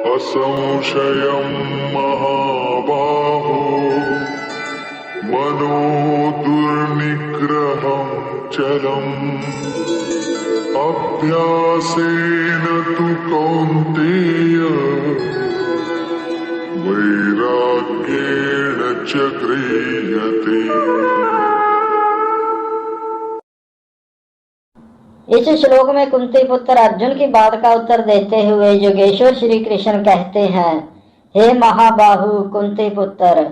असंशयं महाबाहो मनो दुर्निग्रहं चलम् अभ्यासेन तु कौन्तेय वैराग्येण च गृह्यते। इस श्लोक में कुंती पुत्र अर्जुन की बात का उत्तर देते हुए योगेश्वर श्री कृष्ण कहते हैं, हे महाबाहु कुंती पुत्र,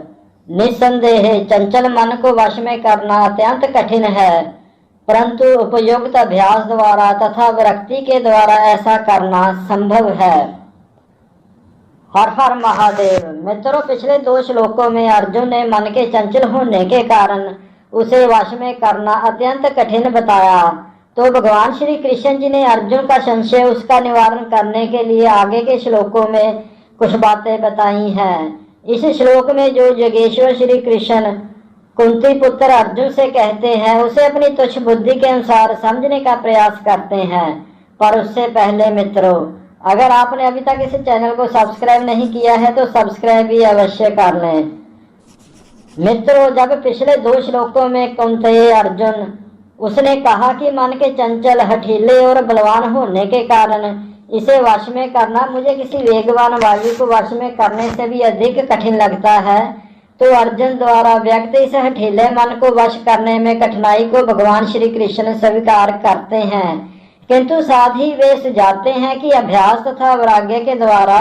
निस्संदेह चंचल मन को वश में करना अत्यंत कठिन है, परंतु उपयुक्त अभ्यास द्वारा तथा विरक्ति के द्वारा ऐसा करना संभव है। हर हर महादेव। मित्रों, पिछले 2 श्लोकों में अर्जुन ने मन के चंचल होने के कारण उसे वश में करना अत्यंत कठिन बताया, तो भगवान श्री कृष्ण जी ने अर्जुन का संशय उसका निवारण करने के लिए आगे के श्लोकों में कुछ बातें बताई हैं। इस श्लोक में जो योगेश्वर श्री कृष्ण कुंती पुत्र अर्जुन से कहते हैं उसे अपनी तुच्छ बुद्धि के अनुसार समझने का प्रयास करते हैं। पर उससे पहले मित्रों, अगर आपने अभी तक इस चैनल को सब्सक्राइब नहीं किया है तो सब्सक्राइब भी अवश्य कर लें। मित्रों, जब पिछले 2 श्लोकों में कुंती अर्जुन उसने कहा कि मन के चंचल, हठीले और बलवान होने के कारण इसे वश में करना मुझे किसी वेगवान वायु को वश में करने से भी अधिक कठिन लगता है, तो अर्जुन द्वारा व्यक्त इस हठीले मन को वश करने में कठिनाई को भगवान श्री कृष्ण स्वीकार करते हैं, किंतु साथ ही वे सुझाते हैं कि अभ्यास तथा वैराग्य के द्वारा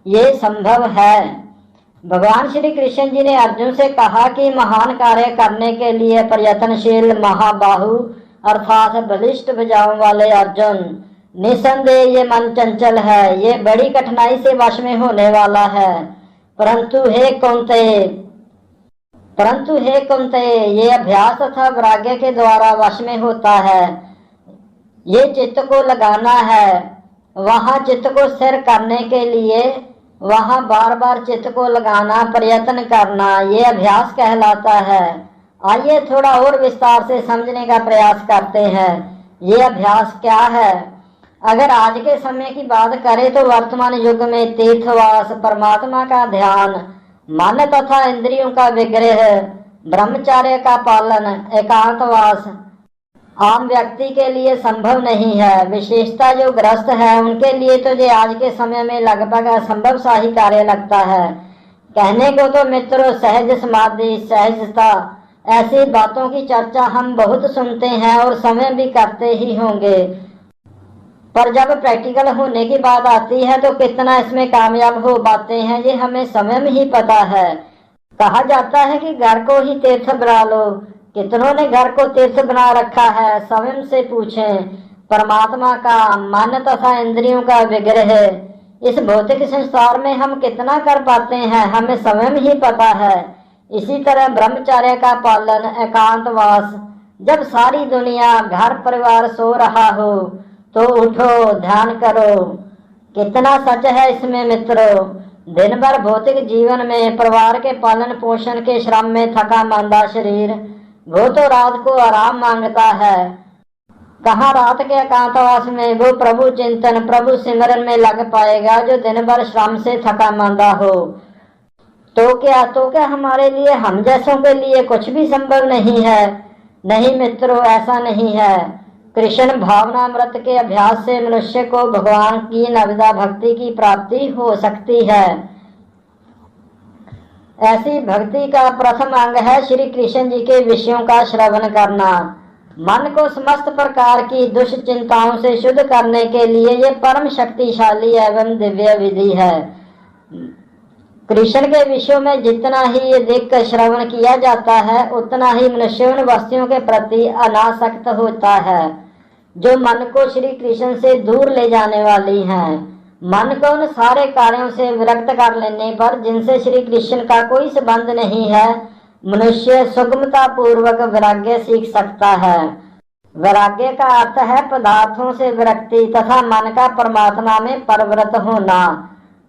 ये संभव है। भगवान श्री कृष्ण जी ने अर्जुन से कहा कि महान कार्य करने के लिए प्रयत्नशील महाबाहु अर्थात बलिष्ठ भुजाओं वाले अर्जुन, निसंदेह ये मन चंचल है, ये बड़ी कठिनाई से वश में होने वाला है, परंतु हे कुंते ये अभ्यास तथा वैराग्य के द्वारा वश में होता है। ये चित्त को लगाना है, वहां चित्त को स्थिर करने के लिए वहां बार बार चित्त को लगाना, प्रयत्न करना, ये अभ्यास कहलाता है। आइए थोड़ा और विस्तार से समझने का प्रयास करते हैं, ये अभ्यास क्या है। अगर आज के समय की बात करें तो वर्तमान युग में तीर्थवास, परमात्मा का ध्यान, मन तथा इंद्रियों का विग्रह, ब्रह्मचर्य का पालन, एकांतवास आम व्यक्ति के लिए संभव नहीं है। विशेषता जो ग्रस्त है उनके लिए तो ये आज के समय में लगभग असंभव सा ही कार्य लगता है। कहने को तो मित्रों सहज समाधि, सहजता, ऐसी बातों की चर्चा हम बहुत सुनते हैं और समय भी करते ही होंगे, पर जब प्रैक्टिकल होने की बात आती है तो कितना इसमें कामयाब हो पाते हैं ये हमें स्वयं ही पता है। कहा जाता है कि घर को ही तीर्थ बना लो, कितनों ने घर को तीर्थ बना रखा है, स्वयं से पूछें। परमात्मा का मन तथा इंद्रियों का विग्रह इस भौतिक संसार में हम कितना कर पाते हैं हमें स्वयं ही पता है। इसी तरह ब्रह्मचर्य का पालन, एकांतवास, जब सारी दुनिया घर परिवार सो रहा हो तो उठो, ध्यान करो। कितना सच है इसमें मित्रों। दिन भर भौतिक जीवन में परिवार के पालन पोषण के श्रम में थका मांदा शरीर वो तो रात को आराम मांगता है। कहाँ रात के एकांतवास में वो प्रभु चिंतन, प्रभु सिमरन में लग पाएगा जो दिन भर श्रम से थका मांदा हो। तो क्या हमारे लिए, हम जैसों के लिए कुछ भी संभव नहीं है? नहीं मित्रों, ऐसा नहीं है। कृष्ण भावनामृत के अभ्यास से मनुष्य को भगवान की नवदा भक्ति की प्राप्ति हो सकती है। ऐसी भक्ति का प्रथम अंग है श्री कृष्ण जी के विषयों का श्रवण करना। मन को समस्त प्रकार की दुष्चिंताओं से शुद्ध करने के लिए ये परम शक्तिशाली एवं दिव्य विधि है। कृष्ण के विषयों में जितना ही अधिक श्रवण किया जाता है उतना ही मनुष्य उन वस्तुओं के प्रति अनासक्त होता है जो मन को श्री कृष्ण से दूर ले जाने वाली हैं। मन को उन सारे कार्यों से विरक्त कर लेने पर जिनसे श्री कृष्ण का कोई संबंध नहीं है मनुष्य सुगमता पूर्वक वैराग्य सीख सकता है। वैराग्य का अर्थ है पदार्थों से विरक्ति तथा मन का परमात्मा में परिवर्त होना।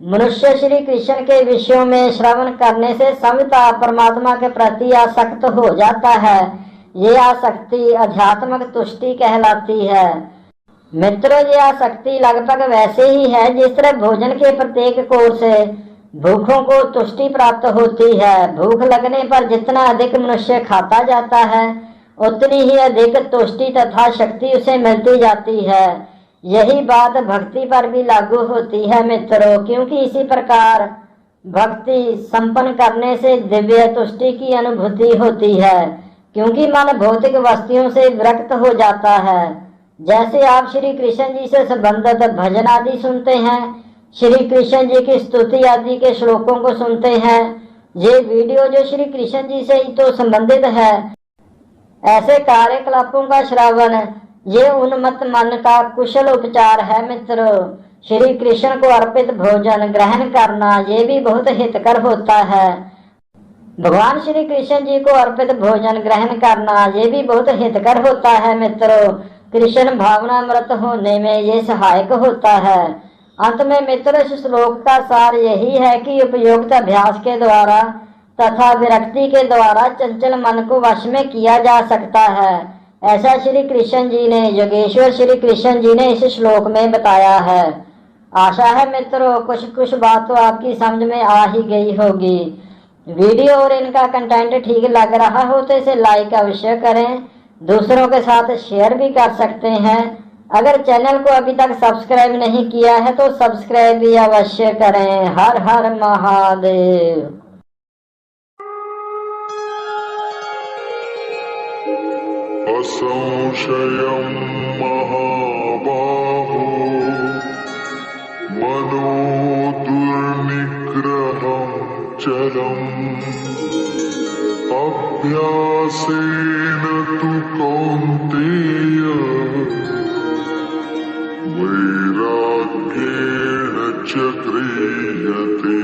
मनुष्य श्री कृष्ण के विषयों में श्रवण करने से समता परमात्मा के प्रति आसक्त हो जाता है। ये आसक्ति आध्यात्मिक तुष्टि कहलाती है। मित्रों, ये आसक्ति लगभग वैसे ही है जिस तरह भोजन के प्रत्येक कोर्स से भूखों को तुष्टि प्राप्त होती है। भूख लगने पर जितना अधिक मनुष्य खाता जाता है उतनी ही अधिक तुष्टि तथा शक्ति उसे मिलती जाती है। यही बात भक्ति पर भी लागू होती है मित्रों, क्योंकि इसी प्रकार भक्ति संपन्न करने से दिव्य तुष्टि की अनुभूति होती है, क्योंकि मन भौतिक वस्तुओं से विरक्त हो जाता है। जैसे आप श्री कृष्ण जी से संबंधित भजन आदि सुनते हैं, श्री कृष्ण जी की स्तुति आदि के श्लोकों को सुनते हैं, ये वीडियो जो श्री कृष्ण जी से ही तो संबंधित है, ऐसे कार्यकलापों का श्रवण ये उन्मत्त मन का कुशल उपचार है मित्रों। श्री कृष्ण को अर्पित भोजन ग्रहण करना ये भी बहुत हितकर होता है। भगवान श्री कृष्ण जी को अर्पित भोजन ग्रहण करना ये भी बहुत हितकर होता है मित्रों। कृष्ण भावनामृत होने में ये सहायक होता है। अंत में मित्रों, इस श्लोक का सार यही है कि उपयुक्त अभ्यास के द्वारा तथा विरक्ति के द्वारा चंचल मन को वश में किया जा सकता है। ऐसा श्री कृष्ण जी ने, योगेश्वर श्री कृष्ण जी ने इस श्लोक में बताया है। आशा है मित्रों कुछ बात तो आपकी समझ में आ ही गई होगी। वीडियो और इनका कंटेंट ठीक लग रहा हो तो इसे लाइक अवश्य करें, दूसरों के साथ शेयर भी कर सकते हैं। अगर चैनल को अभी तक सब्सक्राइब नहीं किया है तो सब्सक्राइब भी अवश्य करें। हर हर महादेव। असंशयं महाबाहो मनो दुर्निग्रहं चलम् अभ्यासेन तु कौन्तेय वैराग्येण च क्रियते।